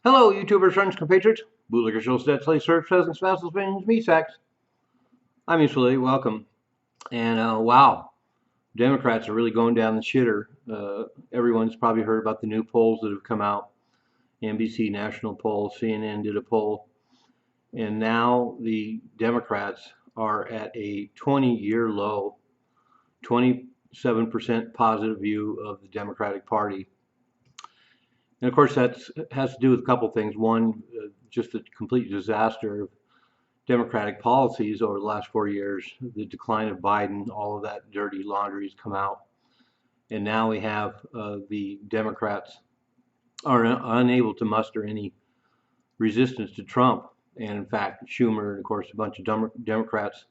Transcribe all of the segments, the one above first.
Hello, YouTubers, friends, compatriots, bootlickers, shows, dead slaves, serfs, peasants, vassals, minions, me sacks. I'm usually welcome. And wow, Democrats are really going down the shitter. Everyone's probably heard about the new polls that have come out. NBC national poll, CNN did a poll, and now the Democrats are at a 20-year low, 27% positive view of the Democratic Party. And of course, that has to do with a couple things. One, just the complete disaster of Democratic policies over the last 4 years, the decline of Biden, all of that dirty laundry has come out. And now we have the Democrats are unable to muster any resistance to Trump. And in fact, Schumer and of course a bunch of Democrats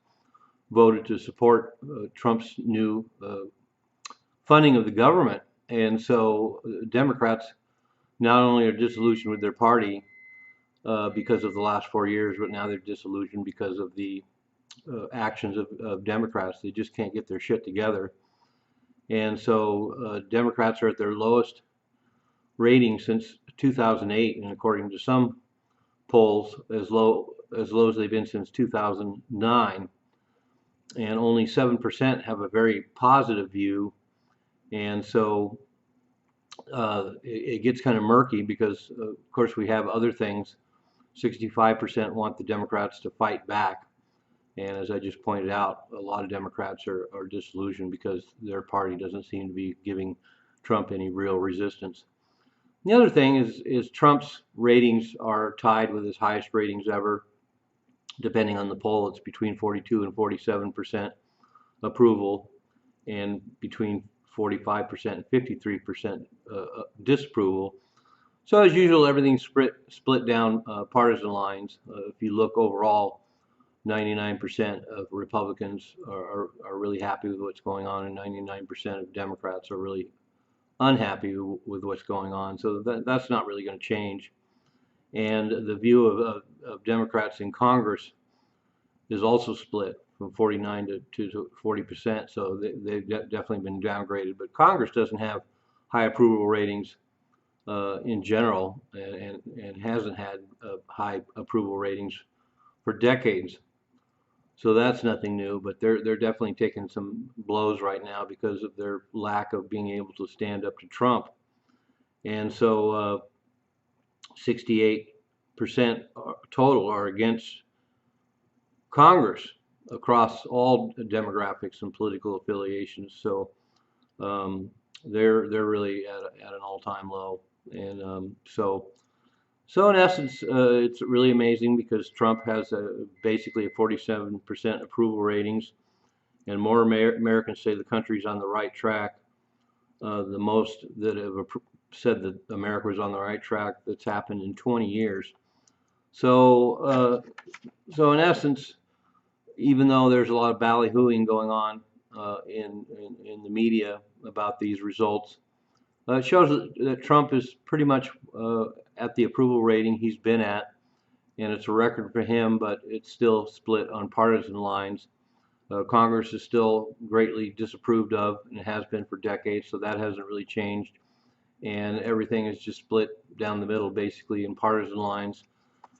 voted to support Trump's new funding of the government. And so Democrats not only are disillusioned with their party because of the last 4 years, but now they're disillusioned because of the actions of Democrats. They just can't get their shit together. And so Democrats are at their lowest rating since 2008, and according to some polls, as low as they've been since 2009. And only 7% have a very positive view. And so it gets kind of murky because, of course, we have other things. 65% want the Democrats to fight back. And as I just pointed out, a lot of Democrats are disillusioned because their party doesn't seem to be giving Trump any real resistance. The other thing is Trump's ratings are tied with his highest ratings ever. Depending on the poll, it's between 42 and 47% approval and between 45% and 53% disapproval. So as usual, everything's split down partisan lines. If you look overall, 99% of Republicans are really happy with what's going on, and 99% of Democrats are really unhappy with what's going on. So that's not really going to change. And the view of Democrats in Congress is also split from 49 to 40%. So they've definitely been downgraded. But Congress doesn't have high approval ratings in general, and hasn't had high approval ratings for decades. So that's nothing new, but they're definitely taking some blows right now because of their lack of being able to stand up to Trump. And so 68% total are against Congress across all demographics and political affiliations. So they're really at an all-time low. And so in essence, it's really amazing because Trump has basically a 47% approval ratings, and more Americans say the country's on the right track. The most that have said that America was on the right track that's happened in 20 years. So in essence, even though there's a lot of ballyhooing going on in the media about these results, it shows that Trump is pretty much at the approval rating he's been at, and it's a record for him, but it's still split on partisan lines. Congress is still greatly disapproved of, and it has been for decades, so that hasn't really changed. And everything is just split down the middle, basically, in partisan lines.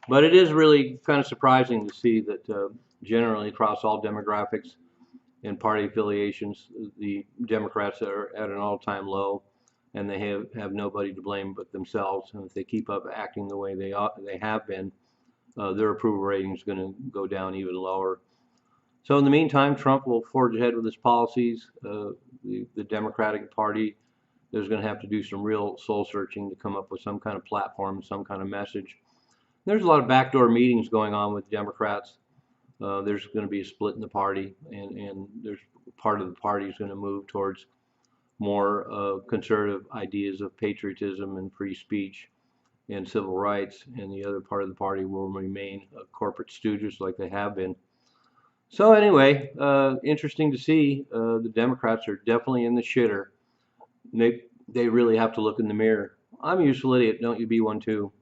But it is really kind of surprising to see that generally across all demographics and party affiliations, the Democrats are at an all-time low, and they have nobody to blame but themselves. And if they keep up acting the way they have been, their approval rating is going to go down even lower. So in the meantime, Trump will forge ahead with his policies. The Democratic Party is going to have to do some real soul searching to come up with some kind of platform, some kind of message. There's a lot of backdoor meetings going on with Democrats. There's going to be a split in the party, and there's part of the party is going to move towards more conservative ideas of patriotism and free speech and civil rights, and the other part of the party will remain corporate stooges like they have been. So anyway, interesting to see. The Democrats are definitely in the shitter. They really have to look in the mirror. I'm a useful idiot. Don't you be one too?